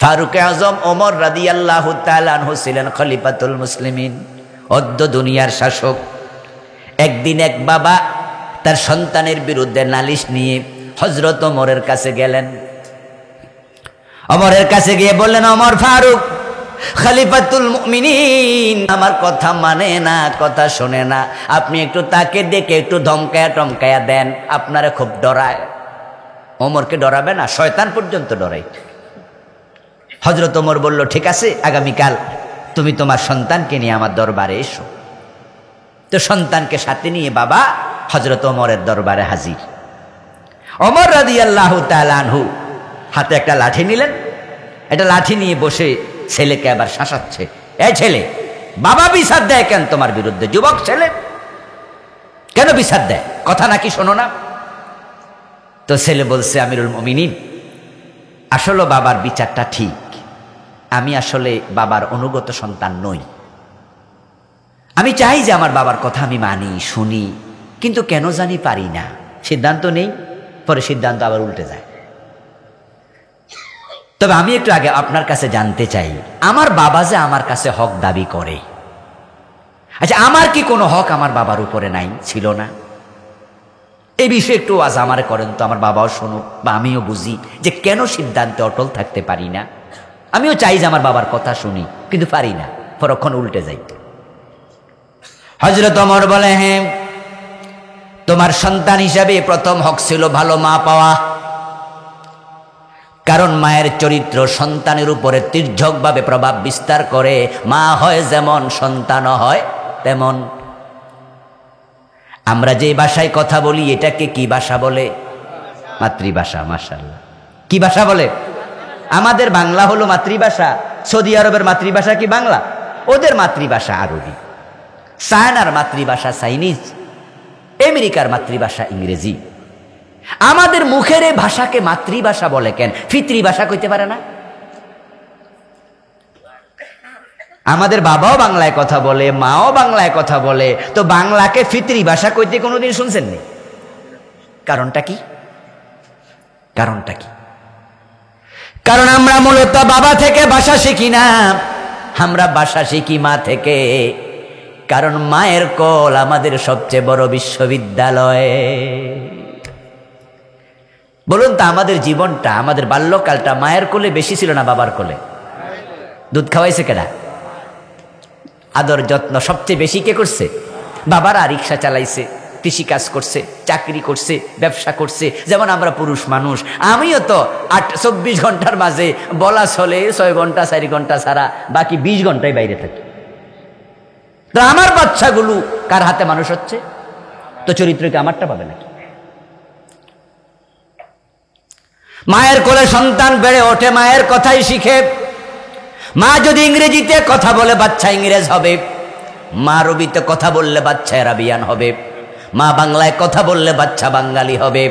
ফারুক আজম ওমর রাদিয়াল্লাহু তাআলা আনহু ছিলেন খলিফাতুল মুসলিমিন, অদ্য দুনিয়ার শাসক। একদিন এক বাবা তার সন্তানের বিরুদ্ধে নালিশ নিয়ে হযরত ওমরের কাছে গেলেন। ওমরের কাছে গিয়ে বললেন, ওমর ফারুক খলিফাতুল মুমিনিন আমার কথা মানে না, কথা শোনে না, আপনি একটু তাকে ডেকে একটু ধমকায়া টমকায়া দেন, আপনারা খুব ডরায়। ওমরকে ডরাবে না, শয়তান পর্যন্ত ডরাই। হযরত ওমর বলল, ঠিক আছে, আগামীকাল তুমি তোমার সন্তানকে নিয়ে আমার দরবারে এসো। তো সন্তানকে সাথে নিয়ে বাবা হযরত ওমরের দরবারে হাজির। ওমর রাদিয়াল্লাহু তাআলা আনহু হাতে একটা লাঠি নিলেন। এটা লাঠি নিয়ে বসে ছেলেকে আবার শাসাচ্ছে, এই ছেলে, বাবা বিচার দেয় কেন তোমার বিরুদ্ধে? যুবক ছেলে কেন বিচার দেয়? কথা নাকি শোনো না? তো ছেলে বলছে, আমিরুল মুমিনিন, আসলে বাবার বিচারটা ঠিক, আমি আসলে বাবার অনুগত সন্তান নই। আমি চাই যে আমার বাবার কথা আমি মানি, শুনি, কিন্তু কেন জানি পারি না। সিদ্ধান্ত নেই, পরে সিদ্ধান্ত আবার উল্টে যায়। তবে আমি একটু আগে আপনার কাছে জানতে চাই, আমার বাবা যে আমার কাছে হক দাবি করে, আচ্ছা আমার কি কোনো হক আমার বাবার উপরে নাই, ছিল না? এই বিষয়ে একটু আজ আমারে করেন তো, আমার বাবাও শুনুক বা আমিও বুঝি যে কেন সিদ্ধান্তে অটল থাকতে পারি না। আমিও চাই যে আমার বাবার কথা শুনি, কিন্তু পারি না, পরক্ষণ উল্টে যাই। হযরত ওমর বলে, হ্যাঁ, তোমার সন্তান হিসাবে প্রথম হক ছিল ভালো মা পাওয়া, কারণ মায়ের চরিত্র সন্তানের উপরে তীর্যকভাবে প্রভাব বিস্তার করে। মা হয় যেমন, সন্তানও হয় তেমন। আমরা যে ভাষায় কথা বলি এটাকে কি ভাষা বলে? মাতৃভাষা। মাশাআল্লাহ, কি ভাষা বলে? আমাদের বাংলা হলো মাতৃভাষা। সৌদি আরবের মাতৃভাষা কি বাংলা? ওদের মাতৃভাষা আরবি। চায়নার মাতৃভাষা চাইনিজ, আমেরিকার মাতৃভাষা ইংরেজি। আমাদের মুখের এই ভাষাকে মাতৃভাষা বলে কেন? ফিতরি ভাষা কইতে পারে না? আমাদের বাবাও বাংলায় কথা বলে, মাও বাংলায় কথা বলে, তো বাংলাকে ফিতরি ভাষা কইতে কোনোদিন শুনছেন নি? কারণটা কি? কারণটা কি? কারণ আমরা মূলত বাবা থেকে ভাষা শিখি না, আমরা ভাষা শিখি মা থেকে। কারণ মায়ের কোল আমাদের সবচেয়ে বড় বিশ্ববিদ্যালয়। বলুন তো, আমাদের জীবনটা, আমাদের বাল্যকালটা মায়ের কোলে বেশি ছিল না বাবার কোলে? দুধ খাওয়াইছে কেডা? আদর যত্ন সবচেয়ে বেশি কে করছে? বাবারা রিক্সা চালাইছে, কৃষিকাজ করছে, চাকরি করছে, ব্যবসা করছে। যেমন আমরা পুরুষ মানুষ, আমিও তো 24 ঘন্টার মাঝে বলা চলে 6 ঘন্টা 4 ঘন্টা ছাড়া বাকি 20 ঘন্টায় বাইরে থাকি। তো আমার বাচ্চাগুলো কার হাতে মানুষ হচ্ছে? তো চরিত্র কি আমারটা পাবে নাকি? মায়ের কোলে সন্তান বেড়ে ওঠে, মায়ের কথাই শিখে। মা যদি ইংরেজিতে কথা বলে বাচ্চা ইংরেজ হবে, মা আরবিতে কথা বললে বাচ্চা আরাবিয়ান হবে, মা বাংলায় কথা বললে বাচ্চা বাঙালি হবে।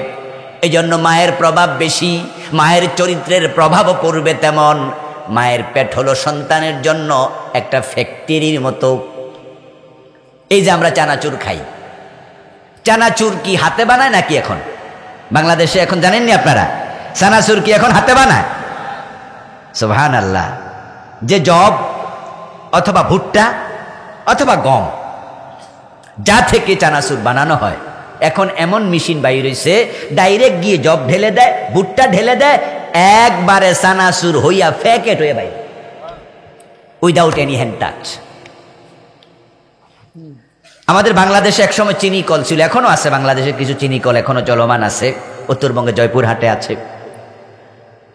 এই জন্য মায়ের প্রভাব বেশি, মায়ের চরিত্রের প্রভাবও পড়বে তেমন। মায়ের পেট হলো সন্তানের জন্য একটা ফ্যাক্টরির মতো। এই যে আমরা চানাচুর খাই, চানাচুর কি হাতে বানায় নাকি এখন? বাংলাদেশে এখন জানেননি আপনারা, চানাচুর কি এখন হাতে বানায়? সুবহানাল্লাহ। যে জব অথবা ভুট্টা অথবা গম, যা থেকে চানাচুর বানানো হয়, এখন এমন মেশিন বাইর হইছে, ডাইরেক্ট গিয়ে জব ঢেলে দেয়, ভুট্টা ঢেলে দেয়, একবারে চানাচুর হইয়া প্যাকেট হয়ে বাইরে, উইদাউট এনি হ্যান্ড টাচ। আমাদের বাংলাদেশে একসময় চিনি কল ছিল, এখনো আছে বাংলাদেশে কিছু চিনি কল এখনো চলমান আছে, উত্তরবঙ্গে জয়পুরহাটে আছে।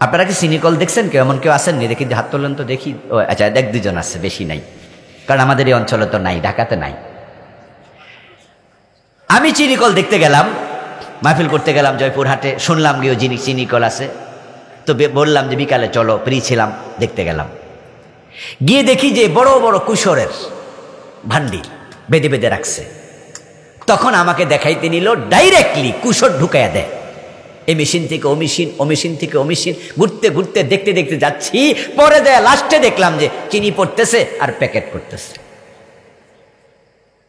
আপনারা কি চিনি কল দেখছেন? কেউ এমন কেউ আসেননি? দেখি, হাত তোলেন তো দেখি। ও আচ্ছা, 1-2 জন আছে, বেশি নাই, কারণ আমাদের এই অঞ্চলে তো নাই, ঢাকাতে নাই। আমি চিনি কল দেখতে গেলাম, মাহফিল করতে গেলাম জয়পুরহাটে, শুনলাম গিয়ে চিনি কল আছে, তো বললাম যে বিকালে চলো, ফ্রি ছিলাম, দেখতে গেলাম। গিয়ে দেখি যে বড় বড় কুশরের ভান্ডিল বেঁধে বেঁধে রাখছে। তখন আমাকে দেখাইতে নিল, ডাইরেক্টলি কুশর ঢুকাইয়া দেয়, এই মেশিন থেকে ও মেশিন, ও মেশিন থেকে ও মেশিন, ঘুরতে ঘুরতে দেখতে দেখতে যাচ্ছি। পরে দেয় লাস্টে দেখলাম যে চিনি পড়তেছে আর প্যাকেট করতেছে।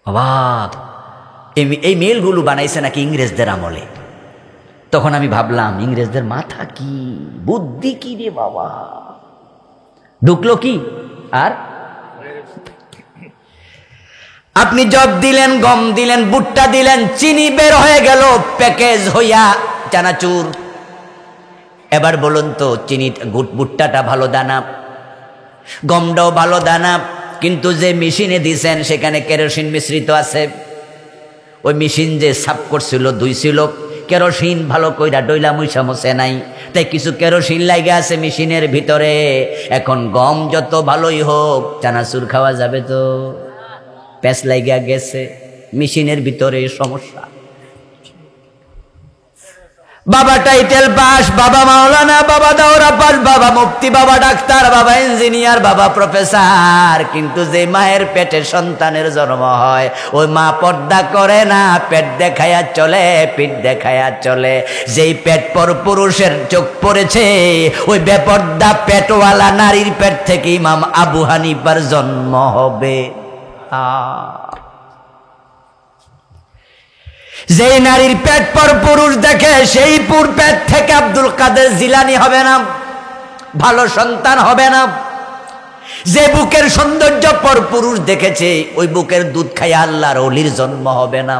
অবাক! এই মেলগুলো বানাইছে নাকি ইংরেজদের আমলে। তখন আমি ভাবলাম, ইংরেজদের মাথা কি, বুদ্ধি কি রে বাবা! ঢুকলো কি? আর আপনি জব দিলেন, গম দিলেন, ভুট্টা দিলেন, চিনি বের হয়ে গেল প্যাকেজ হইয়া চানাচুর। এবার বলুন তো, চিনি ভুট্টাটা ভালো দানা, গমটাও ভালো দানা, কিন্তু যে মেশিনে দিছেন সেখানে কেরোসিন মিশ্রিত আছে। ওই মেশিন যে সাফ করছিল, ধুইছিল, কেরোসিন ভালো কইরা ডইলা মুইসা মুছে নাই, তাই কিছু কেরোসিন লাগে আছে মেশিনের ভিতরে। এখন গম যত ভালোই হোক, চানাচুর খাওয়া যাবে তো? প্যাঁচ লাগিয়া গেছে, মেশিনের ভিতরে সমস্যা। বাবা টাইটেল পাস, বাবা মাওলানা, বাবা দাওরা পাস, বাবা মুফতি, বাবা ডাক্তার, বাবা ইঞ্জিনিয়ার, বাবা প্রফেসর, কিন্তু যে মায়ের পেটে সন্তানের জন্ম হয় ওই মা পর্দা করে না, পেট দেখায়া চলে, পিঠ দেখায়া চলে। যেই পেট পর পুরুষের চোখ পড়েছে, ওই বেপর্দা পেটওয়ালা নারীর পেট থেকে ইমাম আবু হানিফার জন্ম হবে। যেই নারীর পেট পর পুরুষ দেখে, সেই পুর পেট থেকে আব্দুল কাদের জিলানী হবে না, ভালো সন্তান হবে না। যে বুকের সৌন্দর্য পর পুরুষ দেখেছে, ওই বুকের দুধ খাইয়া আল্লাহর ওলির জন্ম হবে না।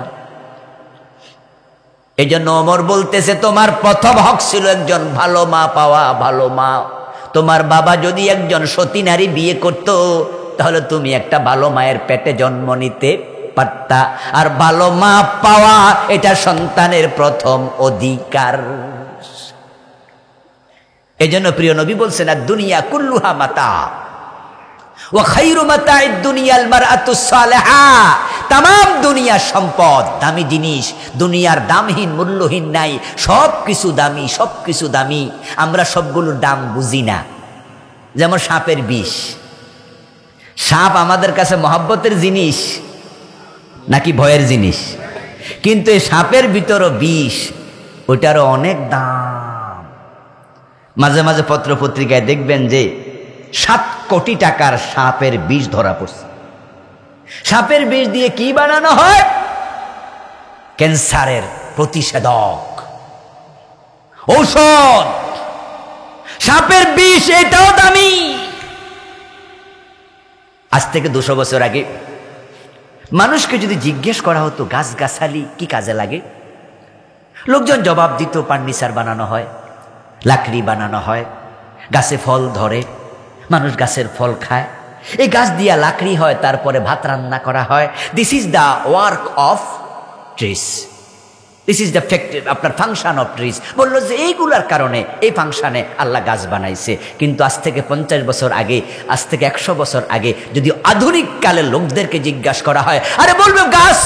এই জন্য ওমর বলতেছে, তোমার প্রথম হক ছিল একজন ভালো মা পাওয়া, ভালো মা। তোমার বাবা যদি একজন সতী নারী বিয়ে করত, তাহলে তুমি একটা ভালো মায়ের পেটে জন্ম নিতে পারতা। আর ভালো মা পাওয়া এটা সন্তানের প্রথম অধিকার। এজন্য প্রিয় নবী বলছেন, দুনিয়া কুল্লুহা মাতা ওয়া খায়রু মাতা'id দুনিয়াল মারআতুস সালিহা। तमाम দুনিয়া সম্পদ, দামি জিনিস, দুনিয়ার দামহীন মূল্যহীন নাই, সবকিছু দামি, সবকিছু দামি। আমরা সবগুলোর দাম বুঝি না। যেমন সাপের বিষ, সাপ আমাদের কাছে মহব্বতের জিনিস নাকি ভয়ের জিনিস? কিন্তু এই সাপের ভিতরও বিষ, ওটারও অনেক দাম। মাঝে মাঝে পত্র পত্রিকায় দেখবেন যে 7 কোটি টাকার সাপের বিষ ধরা পড়ছে। সাপের বিষ দিয়ে কি বানানো হয়? ক্যান্সারের প্রতিষেধক, ঔষধ। সাপের বিষ এটাও দামি। আজ থেকে 200 বছর আগে মানুষকে যদি জিজ্ঞেস করা হতো গাছগাছালি কি কাজে লাগে, লোকজন জবাব দিত ফার্নিচার বানানো হয়, লাকড়ি বানানো হয়, গাছে ফল ধরে, মানুষ গাছের ফল খায়, এই গাছ দিয়া লাকড়ি হয়, তারপরে ভাত রান্না করা হয়। This is the work of trees, this is the আপনার ফাংশন অফ ট্রিস। বললো যে এইগুলার কারণে, এই ফাংশনে আল্লাহ গাছ বানাইছে। কিন্তু আজ থেকে 50 বছর আগে, আজ থেকে 100 বছর আগে যদি আধুনিক কালে লোকদেরকে জিজ্ঞাসা করা হয়, আরে বলবে গাছ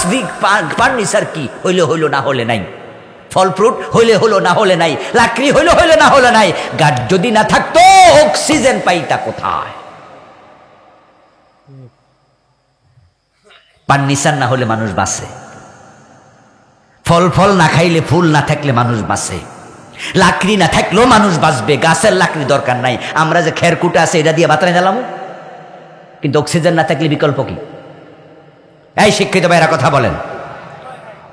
ফার্নিচার কি, হইলে হইলো, না হলে নাই। ফল ফ্রুট হইলে হলো, না হলে নাই। লাকড়ি হইলে হইলে, না হলে নাই। গাছ যদি না থাকতো, অক্সিজেন পাইতা কোথায়? ফার্নিচার না হলে মানুষ বাঁচে, ফল না খাইলে, ফুল না থাকলে মানুষ বাঁচে, লাকড়ি না থাকলেও মানুষ বাঁচবে। গাছের লাকড়ি দরকার নাই। আমরা যে খেরকুটা আছে এটা দিয়ে বাতায় জ্বালামো, কিন্তু অক্সিজেন না থাকলে বিকল্প কি? এই শিক্ষিত ভাইরা কথা বলেন,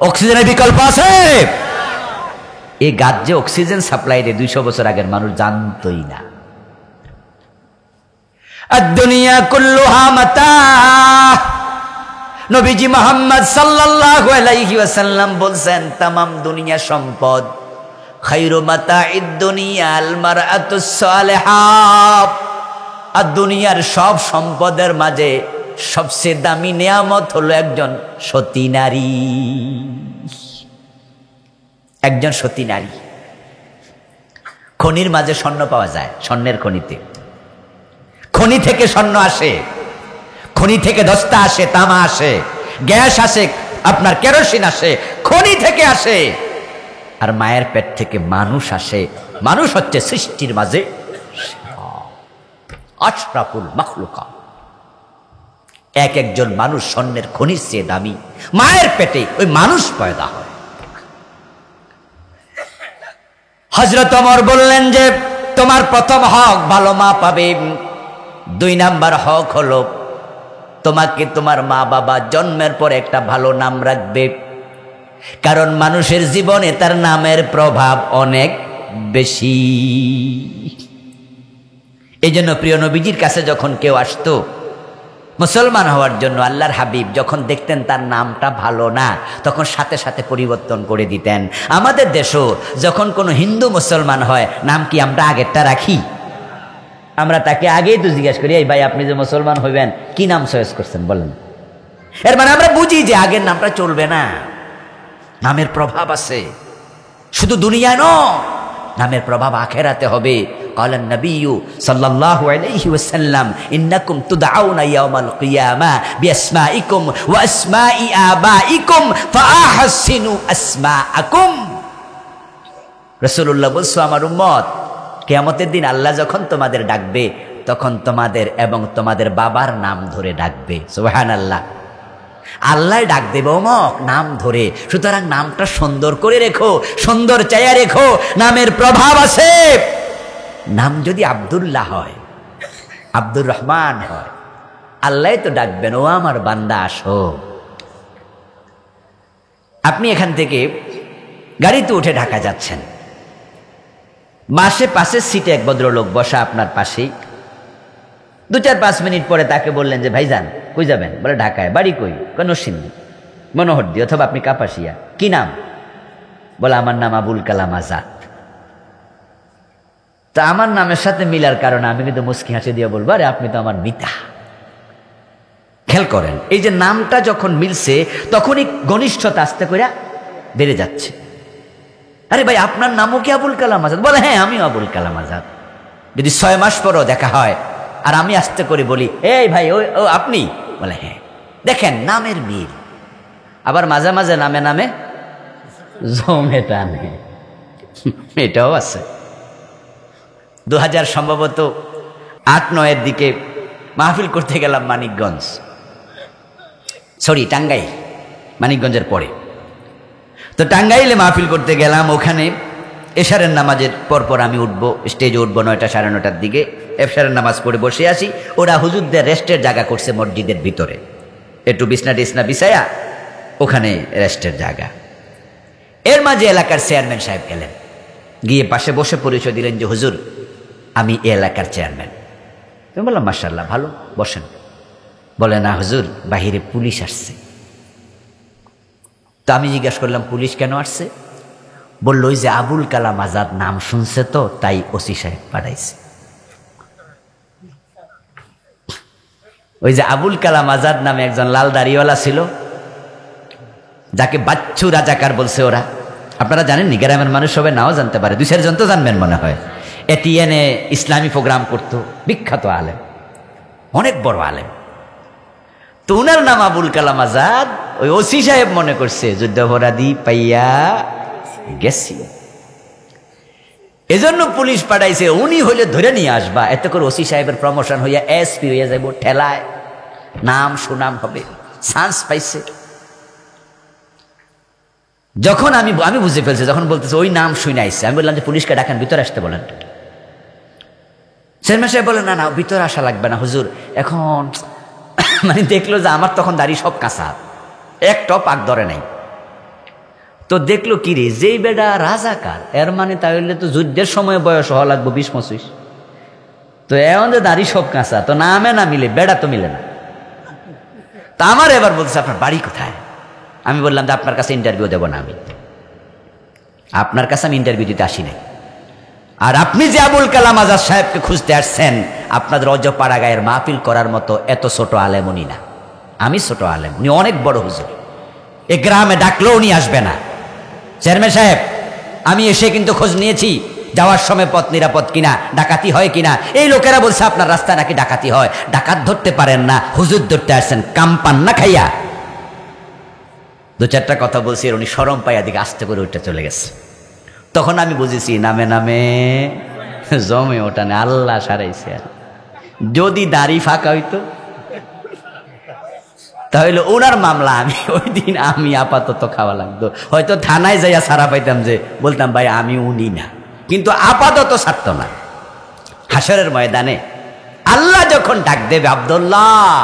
অক্সিজেনের বিকল্প আছে? এই গাছ যে অক্সিজেন সাপ্লাই দেয় 200 বছর আগের মানুষ জানতই না। আদ-দুনিয়া কুল্লুহা মাতা। নবীজি মুহাম্মদ সাল্লাল্লাহু আলাইহি ওয়াসাল্লাম বলছেন, তামাম দুনিয়া সম্পদ, খায়রু মাতা'id দুনিয়াল মারআতুস সালিহা। আর দুনিয়ার সব সম্পদের মাঝে সবচেয়ে দামি নিয়ামত হলো একজন সতী নারী, একজন সতী নারী। খনির মাঝে স্বর্ণ পাওয়া যায়, স্বর্ণের খনিতে, খনি থেকে স্বর্ণ আসে, খনি থেকে দস্তা আসে, তামা আসে, গ্যাস আসে, আপনার কেরোসিন আসে, খনি থেকে আসে। আর মায়ের পেট থেকে মানুষ আসে। মানুষ হচ্ছে সৃষ্টির মাঝে আশরাফুল মাখলুকাত। একজন মানুষ স্বর্ণের খনির চেয়ে দামি। মায়ের পেটে ওই মানুষ পয়দা হয়। হযরত ওমর বললেন যে তোমার প্রথম হক ভালো মা পাবে। 2 নাম্বার হক হলো তোমাকে তোমার মা বাবা জন্মের পর একটা ভালো নাম রাখবে, কারণ মানুষের জীবনে তার নামের প্রভাব অনেক বেশি। এই জন্য প্রিয় নবীজির কাছে যখন কেউ আসতো মুসলমান হওয়ার জন্য, আল্লাহর হাবিব যখন দেখতেন তার নামটা ভালো না, তখন সাথে সাথে পরিবর্তন করে দিতেন। আমাদের দেশও যখন কোনো হিন্দু মুসলমান হয়, নাম কি আমরা আগেরটা রাখি? আমরা তাকে আগেই তো জিজ্ঞাসা করি, এই ভাই আপনি যে মুসলমান হইবেন কি নাম চয়েস করছেন বলেন। এর মানে আমরা বুঝি যে আগের নামটা চলবে না। নামের প্রভাব আছে, শুধু দুনিয়ায় নয়, নামের প্রভাব আখেরাতে হবে। قال النبي صلى الله عليه وسلم إنكم تدعون يوم القيامة بأسمائكم وأسماء آبائكم فأحسنوا أسماءكم। রাসূলুল্লাহ বলছো, আমার উম্মত কিয়ামতের দিন আল্লাহ যখন তোমাদের ডাকবে, তখন তোমাদের এবং তোমাদের বাবার নাম ধরে ডাকবে। সুবহানাল্লাহ। আল্লাহ ডাক দেব অমক নাম ধরে, সুতরাং নামটা সুন্দর করে রেখো, সুন্দর চাইয়া রেখো, নামের প্রভাব আছে। নাম যদি আব্দুল্লাহ হয়, আব্দুর রহমান হয়, আল্লাহ তো ডাকবেন, ও আমার বান্দা আসো। আপনি এখান থেকে গাড়িতে উঠে ঢাকা যাচ্ছেন, মাসে পাশের সিটে এক ভদ্রলোক বসা আপনার পাশেই। 2-4-5 মিনিট পরে তাকে বললেন যে ভাইজান কই যাবেন? বলে ঢাকায়। বাড়ি কই? নরসিংদী, মনোহরদী, অথবা আপনি কাপাসিয়া। কি নাম? বলে আমার নাম আবুল কালাম আজাদ। তা আমার নামের সাথে মিলার কারণে আমি কিন্তু মুস্কি হাসি দিয়ে বলবো, আরে আপনি তো আমার মিতা। খেয়াল করেন, এই যে নামটা যখন মিলছে তখনই ঘনিষ্ঠতা আস্তে করে বেড়ে যাচ্ছে। আরে ভাই আপনার নামও কি আবুল কালাম আজাদ? বলে হ্যাঁ আমিও আবুল কালাম আজাদ। যদি 6 মাস পরও দেখা হয় আর আমি আস্তে করে বলি, এই ভাই ও আপনি? বলে হ্যাঁ। দেখেন নামের মিল। আবার মাঝে মাঝে নামে নামে জমে টানে, এটাও আছে। 2000 সম্ভবত 8-9 দিকে মাহফিল করতে গেলাম মানিকগঞ্জ, টাঙ্গাইল, মানিকগঞ্জের পরে। তো টাঙ্গাইলে মাহফিল করতে গেলাম। ওখানে এশারের নামাজের পরপর আমি উঠবো, স্টেজে উঠবো 9টা 9:30 দিকে। এশারের নামাজ পড়ে বসে আসি, ওরা হুজুরদের রেস্টের জায়গা করছে মসজিদের ভিতরে, একটু বিছনা টিছনা বিছায়া ওখানে রেস্টের জায়গা। এর মাঝে এলাকার চেয়ারম্যান সাহেব গেলেন, গিয়ে পাশে বসে পরিচয় দিলেন যে হুজুর আমি এই এলাকার চেয়ারম্যান। আমি বললাম মাশাআল্লাহ ভালো, বসেন। বলে না হুজুর বাহিরে পুলিশ আসছে। তো আমি জিজ্ঞাসা করলাম পুলিশ কেন আসছে? বললো ওই যে আবুল কালাম আজাদ নাম শুনছে তো তাই ওসি সাহেব পাঠাইছে। ওই যে আবুল কালাম আজাদ নামে একজন লাল দাড়িওয়ালা ছিল, যাকে বাচ্চু রাজাকার বলছে ওরা। আপনারা জানেননি, গ্রামের মানুষ সবাই নাও জানতে পারে, 2-4 জন তো জানবেন মনে হয়। এটিএনে ইসলামী প্রোগ্রাম করতো, বিখ্যাত আলেম, অনেক বড় আলেম। তো উনার নাম আবুল কালাম আজাদ। ওই ওসি সাহেব মনে করছে যুদ্ধাপরাধী পাইয়া গেছি, এজন্য পুলিশ পাঠাইছে, উনি হইলে ধরে নিয়ে আসবা। এতে করে ওসি সাহেবের প্রমোশন হইয়া এসপি হইয়া যাইব, ঠেলায় নাম সুনাম হবে, চান্স পাইছে। যখন আমি বুঝে ফেলছি, যখন বলতেছে ওই নাম শুনে আইছে, আমি বললাম যে পুলিশকে ডাকেন, ভিতরে আসতে বলেন। চেয়ারম্যান সাহেব বলেন না না ভিতরে আসা লাগবে না হুজুর, এখন মানে দেখলো যে আমার তখন দাড়ি সব কাঁচা, একটাও পাক ধরে নাই। তো দেখলো কি রে, যেই বেটা রাজাকার, এর মানে তাহলে তো যুদ্ধের সময় বয়স হওয়া লাগবে 20-25। তো এমন যে দাড়ি সব কাঁচা, তো নামে না মিলে, বেড়া তো মিলে না। তা আমার এবার বলছে আপনার বাড়ি কোথায়? আমি বললাম যে আপনার কাছে ইন্টারভিউ দেবো না, আমি আপনার কাছে আমি ইন্টারভিউ দিতে আসি নাই। আর আপনি যে আবুল কালাম আজাদ সাহেবকে খুঁজতে আসছেন, আপনাদের অজপাড়া গায়ের মাহফিল করার মতো এত ছোট আলেম উনি না, আমি ছোট আলেম, উনি অনেক বড় হুজুর। এ গ্রামে ডাকলেও উনি আসবে না। চেয়ারম্যান সাহেব আমি এসে কিন্তু খোঁজ নিয়েছি, যাওয়ার সময় পথ নিরাপদ কিনা, ডাকাতি হয় কিনা। এই লোকেরা বলছে আপনার রাস্তায় নাকি ডাকাতি হয়, ডাকাত ধরতে পারেন না, হুজুর ধরতে আসছেন, কাম পান না খাইয়া। 2-4টা কথা বলছি, উনি শরম পাইয়া দিকে আস্তে করে উঠে চলে গেছে। তখন আমি বুঝেছি নামে নামে জমে ওঠানে আল্লাহ সারাইছে। আর যদি দাড়ি ফাঁকা হইতো তাহলে ওনার মামলা আমি ওই দিন আমি আপাতত খাওয়া লাগতো, হয়তো থানায় যাইয়া সারা পাইতাম, যে বলতাম ভাই আমি উনি না, কিন্তু আপাতত ছাড়তো না। হাসরের ময়দানে আল্লাহ যখন ডাক দেবে আব্দুল্লাহ,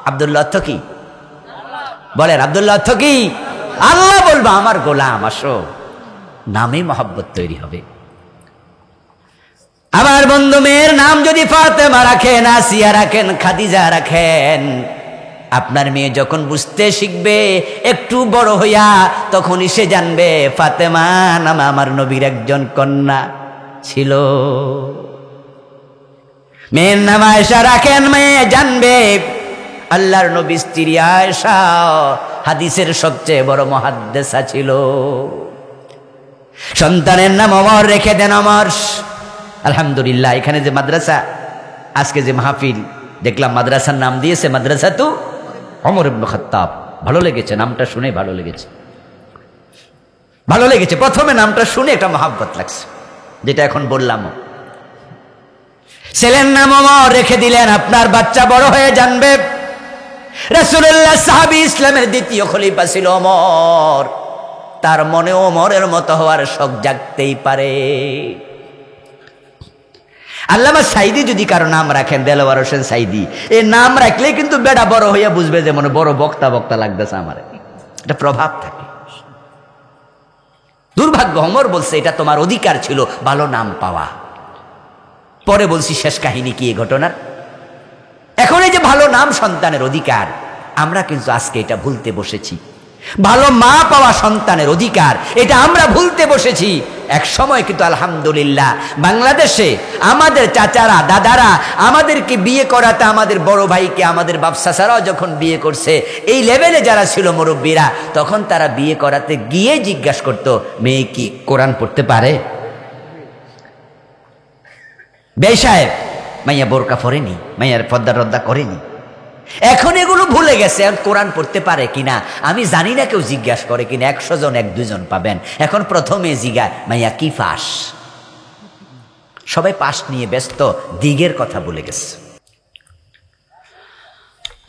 আব্দুল্লাহ অর্থ কি বলেন? আব্দুল্লাহ অর্থ কি? আল্লাহ বলবো আমার গোলাম আসো, নামে মহব্বত তৈরি হবে। আমার বন্ধু, মেয়ের নাম যদি ফাতেমা রাখেন, আসিয়া রাখেন, খাদিজা রাখেন, আপনার মেয়ে যখন বুঝতে শিখবে একটু বড় হইয়া, তখনই সে জানবে ফাতেমা নামে আমার নবীর একজন কন্যা ছিল। মেয়ের নাম আয়েশা রাখেন, মেয়ে জানবে আল্লাহর নবী স্ত্রী আয়েশা হাদিসের সবচেয়ে বড় মুহাদ্দিসা ছিল। সন্তানের নাম ওমর রেখে দেন, ওমর। আলহামদুলিল্লাহ, এখানে যে মাদ্রাসা, আজকে যে মাহফিল দেখলাম, মাদ্রাসার নাম দিয়েছে মাদ্রাসা তো ওমর ইবনে খাত্তাব। ভালো লেগেছে, নামটা শুনে ভালো লেগেছে, ভালো লেগেছে। প্রথমে নামটা শুনে একটা মহাব্বত লাগছে, যেটা এখন বললাম। ছেলের নাম ওমর রেখে দিলেন, আপনার বাচ্চা বড় হয়ে জানবে রাসূলুল্লাহ সাহাবী, ইসলামের দ্বিতীয় খলিফা ছিল ওমর। তার মনে ওমরের মতো হওয়ার শখ জাগতেই পারে। আল্লামা সাইদি যদি কারো নাম রাখেন, দেলোয়ার হোসেন সাইদি, এই নাম রাখলে কিন্তু বেটা বড় হইয়া বুঝবে যে মনে বড় বক্তা বক্তা লাগতেছে আমার, এটা প্রভাব থাকে। দুর্ভাগ্য, ওমর বলছে এটা তোমার অধিকার ছিল ভালো নাম পাওয়া। পরে বলছি শেষ কাহিনী কি এই ঘটনার। এখন এই যে ভালো নাম সন্তানের অধিকার, আমরা কিন্তু আজকে এটা ভুলতে বসেছি। ভালো মা পাওয়া সন্তানের অধিকার, এটা আমরা ভুলতে বসেছি। এক সময় কিন্তু আলহামদুলিল্লাহ বাংলাদেশে আমাদের চাচারা দাদারা আমাদেরকে বিয়ে করাতে, আমাদের বড় ভাইকে আমাদের বাপ চাচারাও যখন বিয়ে করছে, এই লেভেলে যারা ছিল মুরব্বীরা, তখন তারা বিয়ে করাতে গিয়ে জিজ্ঞাসা করতো, মেয়ে কি কোরআন পড়তে পারে? বেশ সাহেব, মাইয়া বোরকা পরেনি, মাইয়ার পর্দা টর্দা করেনি। এখন এগুলো ভুলে গেছে। এখন কোরআন পড়তে পারে কিনা আমি জানি না, কেউ জিজ্ঞাসা করে কিনা, 100 জন 1-2 জন পাবেন। এখন প্রথমে জিজ্ঞাসা, মাইয়া কি পাস? সবাই পাস নিয়ে ব্যস্ত, দিগের কথা ভুলে গেছে।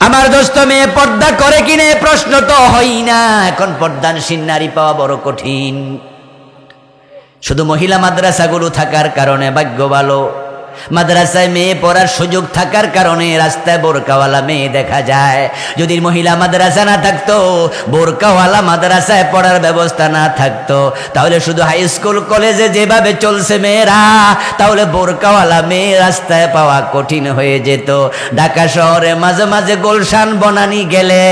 আমার দোস্ত, মেয়ে পর্দা করে কিনা প্রশ্ন তো হয় না। এখন পর্দানশীল নারী পাওয়া বড় কঠিন। শুধু মহিলা মাদ্রাসাগুলো থাকার কারণে ভাগ্য ভালো, মাদ্রাসায় মেয়ে পড়ার সুযোগ থাকার কারণে রাস্তায় বোরকাওয়ালা মেয়ে দেখা যায়। যদি মহিলা মাদ্রাসা না থাকতো, বোরকাওয়ালা মাদ্রাসায় পড়ার ব্যবস্থা না থাকতো, তাহলে শুধু হাই স্কুল কলেজে যেভাবে চলছে মেয়েরা, তাহলে বোরকাওয়ালা মেয়ে রাস্তায় পাওয়া কঠিন হয়ে যেত। ঢাকা শহরে মাঝে মাঝে গুলশান বনানী গেলে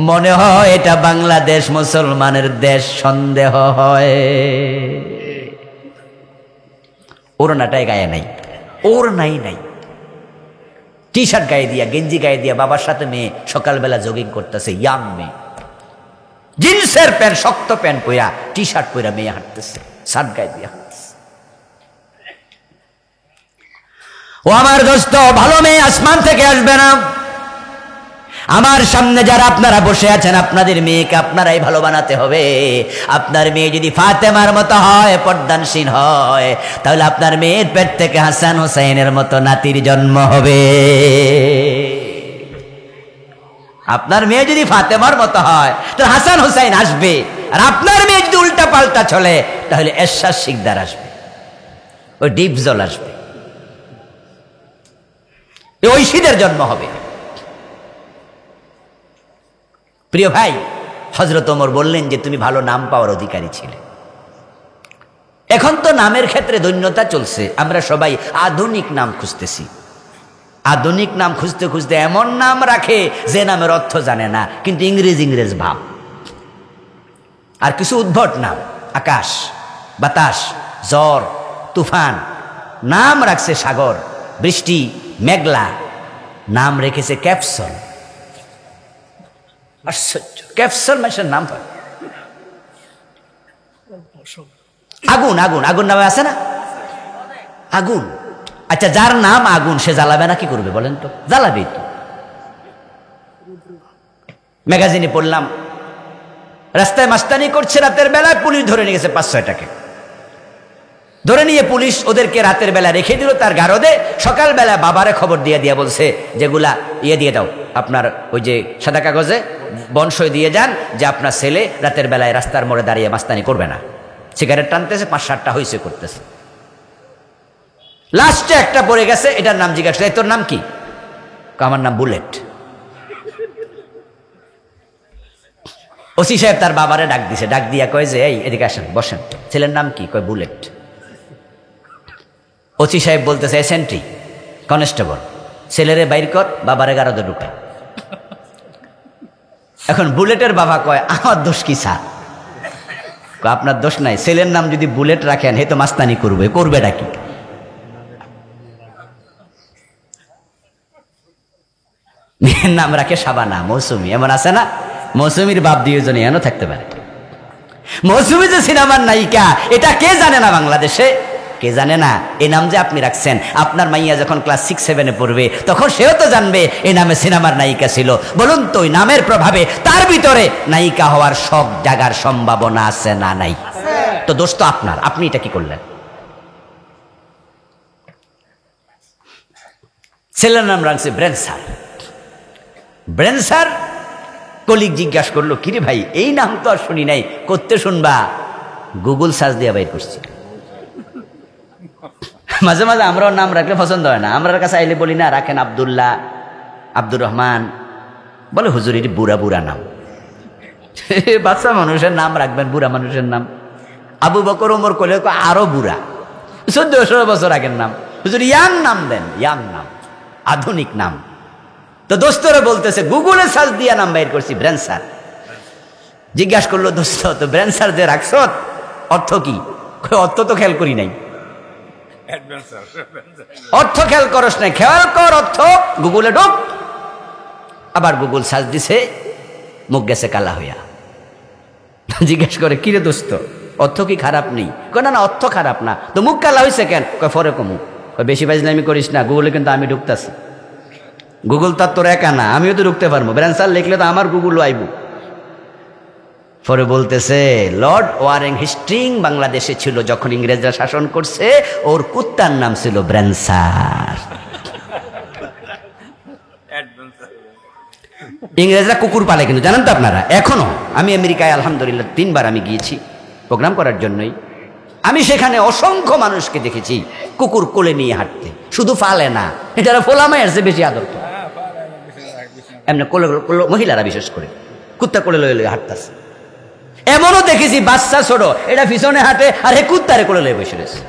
মনে হয় এটা বাংলাদেশ মুসলমানের দেশ, সন্দেহ হয়। ওড়নাটাই গায়ে নাই, ওড়নাই নাই, টি শার্ট গায়ে দিয়া, গেঞ্জি গায়ে দিয়া বাবার সাথে মেয়ে সকালবেলা জগিং করতেছে, ইয়াং মেয়ে, জিন্সের প্যান্ট, শক্ত প্যান্ট পরা, টি শার্ট পরা মেয়ে হাঁটতেছে, শার্ট গায়ে দিয়া হাঁটতেছে। ও আমার দোস্ত, ভালো মেয়ে আসমান থেকে আসবে না। আমার সামনে যারা আপনারা বসে আছেন, আপনাদের মেয়েকে আপনারাই ভালো বানাতে হবে। আপনার মেয়ে যদি ফাতেমার মতো হয়, পর্দানশীল হয়, তাহলে আপনার মেয়ের পেট থেকে হাসান হোসেনের মতো নাতির জন্ম হবে। আপনার মেয়ে যদি ফাতেমার মতো হয়, তাহলে হাসান হোসেন আসবে। আর আপনার মেয়ে যদি উল্টা পাল্টা চলে, তাহলে এরশাদ শিকদার আসবে, ওই ডিপজল আসবে, ঐশীদের জন্ম হবে। প্রিয় ভাই, হযরত ওমর বললেন যে তুমি ভালো নাম পাওয়ার অধিকারী ছিলে। এখন তো নামের ক্ষেত্রে দৈন্যতা চলছে, আমরা সবাই আধুনিক নাম খুঁজতেছি। আধুনিক নাম খুঁজতে খুঁজতে এমন নাম রাখে যে নামের অর্থ জানে না, কিন্তু ইংরেজ ভাব। আর কিছু উদ্ভট নাম, আকাশ, বাতাস, ঝড়, তুফান, নাম রাখছে সাগর, বৃষ্টি, মেঘলা, নাম রেখেছে ক্যাপসন। আশ্চর্য, ক্যাপসন মাসের নাম পায়। আগুন, আগুন, আগুন নামে আছে না আগুন। আচ্ছা, যার নাম আগুন সে জ্বালাবে না, কি করবে বলেন তো? জ্বালাবেই তো। ম্যাগাজিনে পড়লাম, রাস্তায় মাস্তানি করছে রাতের বেলায়, পুলিশ ধরে নিয়ে গেছে 5-6টাকে। ধরে নিয়ে পুলিশ ওদেরকে রাতের বেলা রেখে দিল তার গারদে। সকালবেলা বাবারে খবর দিয়ে বলছে, যেগুলা দিয়ে দাও, আপনার ওই যে সাদা কাগজে বনসই দিয়ে যান যে আপনার ছেলে রাতের বেলায় রাস্তার মোড়ে দাঁড়িয়ে মাস্তানি করবে না, সিগারেট টানতেছে, 5-7টা হইছে করতেছে। লাস্টে একটা পড়ে গেছে, এটার নাম জিজ্ঞাসা, তোর নাম কি? আমার নাম বুলেট। ওসি সাহেব তার বাবারে ডাক দিছে, ডাক দিয়া কয় যে এই এদিকে আসেন, বসেন, ছেলের নাম কি? কয় বুলেট। ওসি সাহেব বলতেছে সেন্ট্রি কনস্টেবল ছেলেরে বাইর কর, বাবারে গারদে ঢুকায়। এখন বুলেটের বাবা কয় আমার দোষ কি স্যার? আপনার দোষ নাই, ছেলের নাম যদি বুলেট রাখেন হে তো মাস্তানি করবে ডাকি। মেয়ের নাম রাখে সাবানা, মৌসুমি, এমন আছে না? মৌসুমির বাপ দুইজনে এমন থাকতে পারে। মৌসুমি যে সিনেমার নায়িকা এটা কে জানে না বাংলাদেশে? কে জানে না? এই নাম যে আপনি রাখছেন, আপনার মাইয়া যখন ক্লাস 6-7 পড়বে তখন সেও তো জানবে এই নামে সিনেমার নায়িকা ছিল। বলুন তো ওই নামের প্রভাবে তার ভিতরে নায়িকা হওয়ার সব জায়গার সম্ভাবনা আছে না নাই? তো দোষ তো আপনার, আপনি এটা কি করলেন? ছেলের নাম রাখছে brain sir. Brain sir colleague জিজ্ঞাসা করলো কিরে ভাই এই নাম তো আর শুনি নাই, করতে শুনবা? গুগল সার্চ দিয়ে বাইর করছি। মাঝে মাঝে আমরাও নাম রাখলে পছন্দ হয় না, আমরা কাছে আইলে বলি না রাখেন আব্দুল্লাহ, আব্দুর রহমান, বলে হুজুর এটি বুড়া বুড়া নাম। বাচ্চা মানুষের নাম রাখবেন বুড়া মানুষের নাম? আবু বকর ওমর করলে আরো বুড়া, 14-16 বছর আগের নাম। হুজুর ইয়াং নাম দেন, ইয়াং নাম, আধুনিক নাম। তো দোস্তরা বলতেছে গুগলে সার্চ দিয়া নাম বাইর করছি ব্রেন স্যার। জিজ্ঞাসা করলো দোস্ত তো ব্রেন স্যার যে রাখছ অর্থ কি? অর্থ তো খেয়াল করি নাই। অর্থ খেয়াল করস নাই, খেয়াল কর অর্থ। গুগলে ঢোক। আবার গুগল সার্চ দিছে, মুখ গেছে কালা হইয়া। জিজ্ঞেস করে কিরে দোস্ত অর্থ কি খারাপ নেই? না না অর্থ খারাপ না, তো মুখ কালা হয়েছে কেন? ফরে কমু। বেশি ফাজলামি করিস না, গুগলে কিন্তু আমি ঢুকতাছি। গুগল তো তোর একা না, আমিও তো ঢুকতে পারবো। ব্রেন স্যার লিখলে তো আমার গুগলও আইব। পরে বলতেছে লর্ড ওয়ারেন হেস্টিং বাংলাদেশে ছিল যখন ইংরেজরা শাসন করছে, ওর কুত্তার নাম ছিল ব্রেন স্যার। ইংরেজরা কুকুর পালে কিন্তু, জানেন তো আপনারা? এখনো আমি আমেরিকায় আলহামদুলিল্লাহ 3 বার আমি গিয়েছি প্রোগ্রাম করার জন্যই। আমি সেখানে অসংখ্য মানুষকে দেখেছি কুকুর কোলে নিয়ে হাঁটতে। শুধু পালে না, এটা ফোলামায়ের চেয়ে বেশি আদর করে। এমনি কোলে মহিলারা বিশেষ করে কুত্তা কোলে লয়ে লয়ে হাঁটতেছে। এমনও দেখেছি বাচ্চা ছোট, এটা পিছনে হাঁটে আর হে কুত্তারে কোলে লয়ে বসে রয়েছে।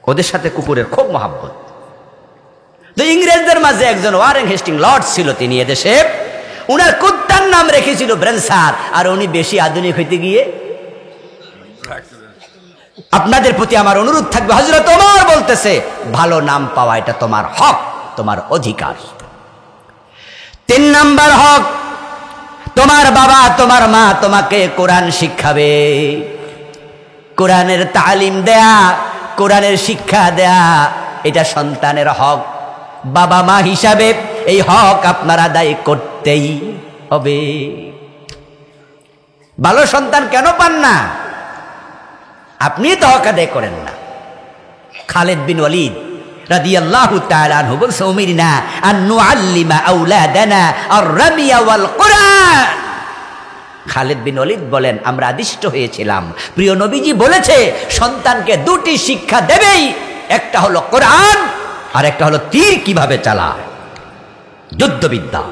ওদের সাথে কুকুরের খুব মহাব্বত। তো ইংরেজদের মাঝে একজন ওয়ারেন হেস্টিং লর্ড ছিল, তিনি এদেশে। উনার কুত্তার নাম রেখেছিল ব্রেন স্যার। আর উনি বেশি আধুনিক হইতে গিয়ে, আপনাদের প্রতি আমার অনুরোধ থাকবে, হযরত ওমর বলতেছে ভালো নাম পাওয়া এটা তোমার হক, তোমার অধিকার। 3 নাম্বার হক, তোমার বাবা তোমার মা তোমাকে কোরআন শিখাবে, কোরআনের তালিম দেয়া, কোরআনের শিক্ষা দেয়া, এটা সন্তানের হক। বাবা মা হিসাবে এই হক আপনার আদায় করতেই হবে। ভালো সন্তান কেন পান না? আপনি তো হক আদায় করেন না। খালিদ বিন ওয়ালিদ রাদিয়াল্লাহু তাআলা আনহু বলছে উমিরনা আন নুআল্লিমা আওলাদানা আর-রামিয়া ওয়াল কুরআন। খালিদ বিন ওয়ালিদ বলেন আমরা আদিষ্ট হয়েছিলাম, প্রিয় নবীজি বলেছে সন্তানকে 2টি শিক্ষা দেবেই, একটা হলো কোরআন আর একটা হলো তীর কিভাবে চালায়, যুদ্ধবিদ্যা।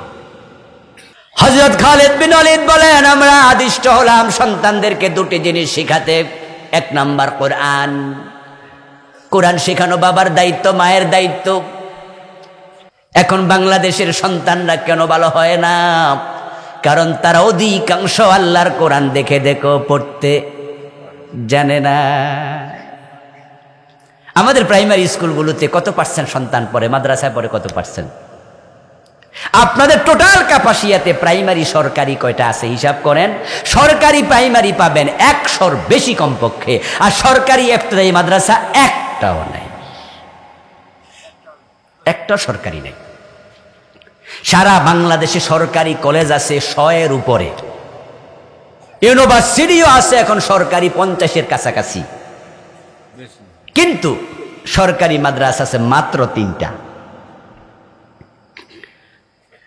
হযরত খালিদ বিন ওয়ালিদ বলেন আমরা আদিষ্ট হলাম সন্তানদেরকে 2টি জিনিস শিখাতে। 1 নাম্বার কোরআন। কোরআন শেখানো বাবার দায়িত্ব, মায়ের দায়িত্ব। এখন বাংলাদেশের সন্তানরা কেন ভালো হয় না? কারণ তারা অধিকাংশ আল্লাহর কোরআন দেখে দেখো পড়তে জানে না। আমাদের প্রাইমারি স্কুলগুলোতে কত % সন্তান পড়ে? মাদ্রাসায় পড়ে কত %? আপনাদের টোটাল কাপাসিয়াতে প্রাইমারি সরকারি কয়টা আছে হিসাব করেন। সরকারি প্রাইমারি পাবেন 100-র বেশি কমপক্ষে, আর সরকারি ইফতেদায়ী মাদ্রাসা একটাও নাই, একটা সরকারি নেই। সারা বাংলাদেশে সরকারি কলেজ আছে 100-এর উপরে, ইউনিভার্সিটিও আছে এখন সরকারি 50-এর কাছাকাছি, কিন্তু সরকারি মাদ্রাসা আছে মাত্র 3টা।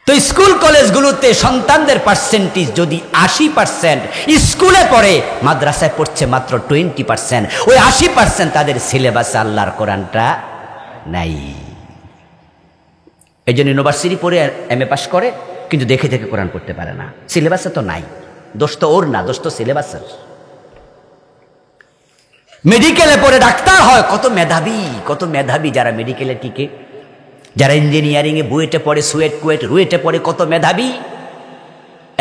তো স্কুল কলেজগুলোতে সন্তানদের পার্সেন্টেজ যদি 80% স্কুলে পড়ে, মাদ্রাসায় পড়ছে মাত্র 20%। ওই 80% তাদের সিলেবাসে আল্লাহর কোরআনটা নাই। এই জন্য ইউনিভার্সিটি পড়ে MA পাস করে, কিন্তু দেখে দেখে কোরআন পড়তে পারে না, সিলেবাসে তো নাই। দোষ তো ওর না, দোষ তো সিলেবাসের। মেডিকেলে পড়ে ডাক্তার হয়, কত মেধাবী যারা মেডিকেলে টিকে, যারা ইঞ্জিনিয়ারিংয়ে বুয়েটে পড়ে, সুয়েট কুয়েট রুয়েটে পড়ে, কত মেধাবী।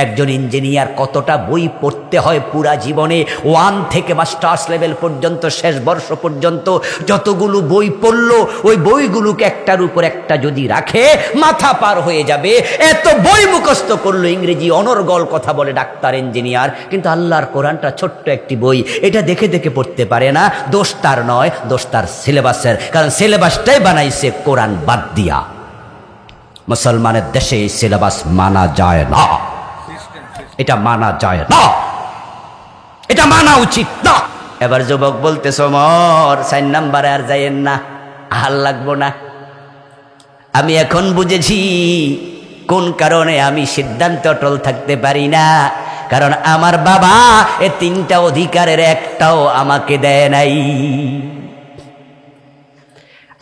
একজন ইঞ্জিনিয়ার কতটা বই পড়তে হয় পুরা জীবনে, 1 থেকে মাস্টার্স লেভেল পর্যন্ত, শেষ বর্ষ পর্যন্ত যতগুলো বই পড়লো, ওই বইগুলোকে একটার উপর একটা যদি রাখে মাথা পার হয়ে যাবে। এত বই মুখস্থ করলো, ইংরেজি অনর্গল কথা বলে ডাক্তার ইঞ্জিনিয়ার, কিন্তু আল্লাহর কোরআনটা ছোট্ট একটি বই, এটা দেখে দেখে পড়তে পারে না। দোষ তার নয়, দোষ তার সিলেবাসের, কারণ সিলেবাসটাই বানাইছে কোরআন বাদ দিয়া। মুসলমানের দেশে এই সিলেবাস মানা যায় না, এটা মানা যায় না, এটা মানা উচিত না। এবার যুবক বলতেছ মর 4 নাম্বারে আর যাইয়েন না, আর লাগবো না। আমি এখন বুঝেছি কোন কারণে আমি সিদ্ধান্ত অটল থাকতে পারি না, কারণ আমার বাবা এ 3টা অধিকারের একটাও আমাকে দেয় নাই।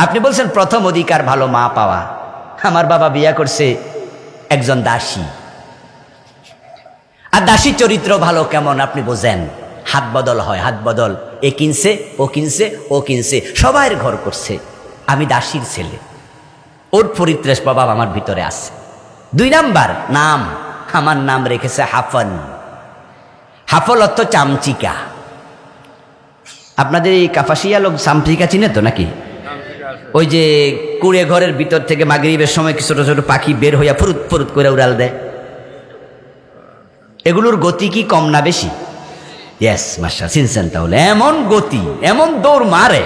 আপনি বলছেন প্রথম অধিকার ভালো মা পাওয়া। আমার বাবা বিয়া করছে একজন দাসী, আর দাসী চরিত্র ভালো কেমন আপনি বোঝেন, হাত বদল হয়, হাত বদল, এ কিনছে ও কিনছে ও কিনছে, সবাইয়ের ঘর করছে। আমি দাসীর ছেলে, ওর পরিত্রাস প্রভাব আমার ভিতরে আছে। 2 নাম্বার নাম, আমার নাম রেখেছে হাফন। হাফল অর্থ চামচিকা। আপনাদের এই কাপাসিয়া লোক চামচিকা চিনে তো নাকি? ওই যে কুড়ে ঘরের ভিতর থেকে মাগরিবের সময় ছোট ছোট পাখি বের হইয়া ফুরুত ফুরুত করে উড়াল দেয়, এগুলোর গতি কি কম না বেশি? ইয়েস মাশা, চিনছেন তাহলে? এমন গতি, এমন দৌড় মারে,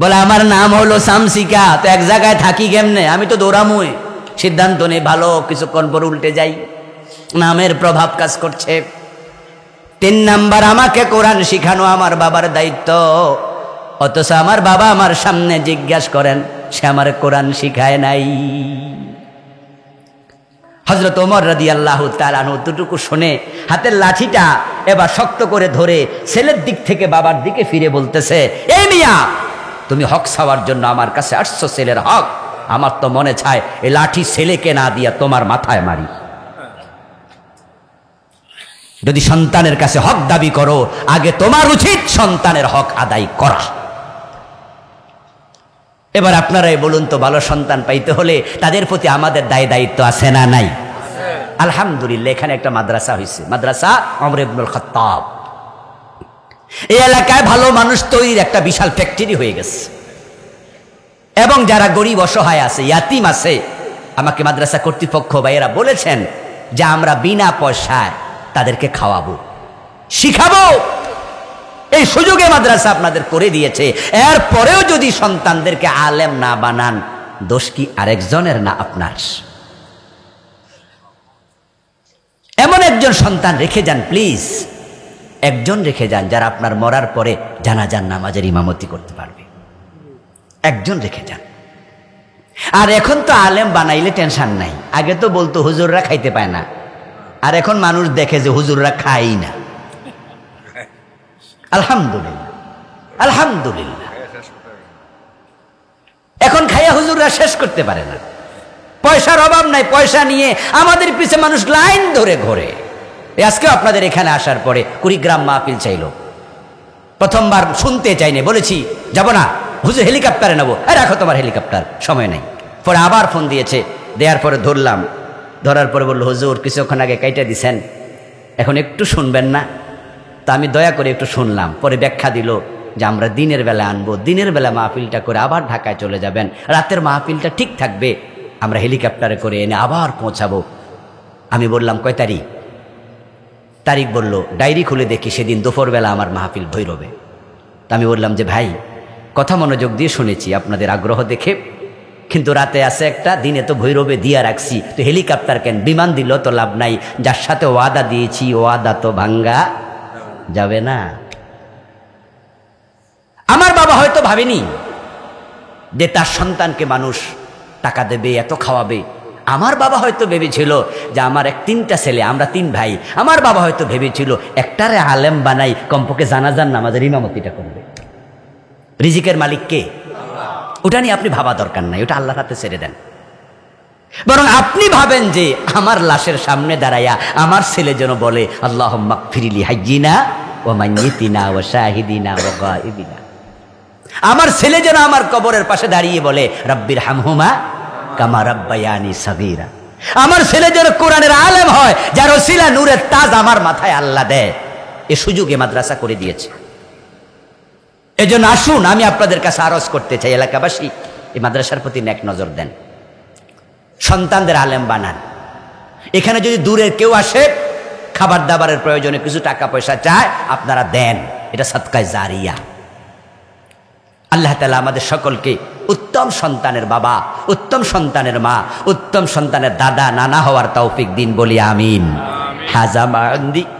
বলে আমার নাম হলো চামচিকা, তো এক জায়গায় থাকি কেমনে, আমি তো দৌড়ামুই, সিদ্ধান্ত নেই ভালো, কিছুক্ষণ পর উল্টে যাই, নামের প্রভাব কাজ করছে। 3 নাম্বার আমাকে কোরআন শিখানো আমার বাবার দায়িত্ব, অথচ আমার বাবা আমার সামনে জিজ্ঞাসা করেন, সে আমার কোরআন শিখায় নাই। হযরত ওমর রাদিয়াল্লাহু তাআলা আনহু দুটুকু শুনে হাতের লাঠিটা এবার শক্ত করে ধরে ছেলের দিক থেকে বাবার দিকে ফিরে বলতেছে, এই মিয়া, তুমি হক চাওয়ার জন্য আমার কাছে আসছো, ছেলের হক, আমার তো মনে চায় এই লাঠি ছেলেকে না দিয়া তোমার মাথায় মারি। যদি সন্তানের কাছে হক দাবি করো, আগে তোমার উচিত সন্তানের হক আদায় করা। এবার আপনারাই বলুন তো, ভালো সন্তান পাইতে হলে তাদের প্রতি আমাদের দায় দায়িত্ব আছে না নাই? আলহামদুলিল্লাহ, এখানে একটা মাদ্রাসা হয়েছে, মাদ্রাসা ওমর ইবনুল খাত্তাব। এই এলাকায় ভালো মানুষ তৈরির একটা বিশাল ফ্যাক্টরি হয়ে গেছে, এবং যারা গরিব অসহায় আছে, ইয়াতিম আছে, আমাকে মাদ্রাসা কর্তৃপক্ষ ভাইয়েরা বলেছেন যে আমরা বিনা পয়সায় তাদেরকে খাওয়াবো, শিখাবো। এই সুযোগে মাদ্রাসা আপনাদের করে দিয়েছে। এরপরেও যদি সন্তানদেরকে আলেম না বানান, দোষ কি আরেকজনের না আপনার? এমন একজন সন্তান রেখে যান প্লিজ, একজন রেখে যান যারা আপনার মরার পরে জানাজার নামাজের ইমামতি করতে পারবে, একজন রেখে যান। আর এখন তো আলেম বানাইলে টেনশন নাই, আগে তো বলতো হুজুররা খাইতে পায় না, আর এখন মানুষ দেখে যে হুজুররা খাই না। আলহামদুলিল্লাহ, আলহামদুলিল্লাহ, এখন খাইয়া হুজুররা শেষ করতে পারে না। পয়সার অভাব নাই, পয়সা নিয়ে আমাদের পিছে মানুষ লাইন ধরে ঘোরে। আজকেও আপনাদের এখানে আসার পরে কুড়িগ্রাম মাহফিল চাইলো, প্রথমবার শুনতে চাইনি, বলেছি যাব না, হুজুর হেলিকপ্টারে নেবো, রাখো তোমার হেলিকপ্টার, সময় নেই। পরে আবার ফোন দিয়েছে, দেওয়ার পরে ধরলাম, ধরার পরে বললো হুজুর কিছুক্ষণ আগে কাইটা দিছেন, এখন একটু শুনবেন না? তা আমি দয়া করে একটু শুনলাম। পরে ব্যাখ্যা দিল যে আমরা দিনের বেলা আনবো, দিনের বেলা মাহফিলটা করে আবার ঢাকায় চলে যাবেন, রাতের মাহফিলটা ঠিক থাকবে, আমরা হেলিকপ্টারে করে এনে আবার পৌঁছাবো। আমি বললাম কয় তারিখ? তারিখ বলল, ডায়েরি খুলে দেখি সেদিন দুপুরবেলা আমার মাহফিল ভৈরবে। তা আমি বললাম যে ভাই, কথা মনোযোগ দিয়ে শুনেছি আপনাদের আগ্রহ দেখে, কিন্তু রাতে আছে একটা, দিনে তো ভৈরবে দিয়া রাখছি, তো হেলিকপ্টার কেন, বিমান দিল তো লাভ নাই, যার সাথে ওয়াদা দিয়েছি ওয়াদা তো ভাঙ্গা যাবে না। আমার বাবা হয়তো ভাবেনি যে তার সন্তানকে মানুষ টাকা দেবে, এত খাওয়াবে। আমার বাবা হয়তো ভেবেছিল যে আমার 3টা ছেলে, আমরা 3 ভাই, আমার বাবা হয়তো ভেবেছিল একটারে আলেম বানাই, কমপক্ষে জানাজার নামাজের ইমামতিটা করবে। রিজিকের মালিক কে? ওটা নিয়ে আপনি ভাবা দরকার নাই, ওটা আল্লাহর হাতে ছেড়ে দেন। বরং আপনি ভাবেন যে আমার লাশের সামনে দাঁড়াইয়া আমার ছেলে যেন বলে আল্লাহুম্মা গফিরলি হাইয়িনা ওয়া মাইয়িতিনা ওয়া শাহিদিনা ওয়া গায়িবিনা। আমার ছেলে যেন আমার কবরের পাশে দাঁড়িয়ে বলে রাব্বির হামহুমা কামা রাব্বায়ানি সাগীরা। আমার ছেলে যেন কোরআনের আলেম হয়, যার ওসিলা নূরের তাজ আমার মাথায় আল্লাহ দেয়। এ সুযোগে মাদ্রাসা করে দিয়েছে। এজন্য আসুন, আমি আপনাদের কাছে আরজ করতে চাই, এলাকাবাসী এই মাদ্রাসার প্রতি নেক নজর দেন, সন্তানদের আলেম বানান। এখানে যদি দূরের কেউ আসে, খাবার দাবারের প্রয়োজনে কিছু টাকা পয়সা চায়, আপনারা দেন, এটা সাদকায়ে জারিয়া। আল্লাহ তাআলা আমাদের সকলকে উত্তম সন্তানের বাবা, উত্তম সন্তানের মা, উত্তম সন্তানের দাদা নানা হওয়ার তৌফিক দিন, বলি আমিন। হাজা মা ইনদি।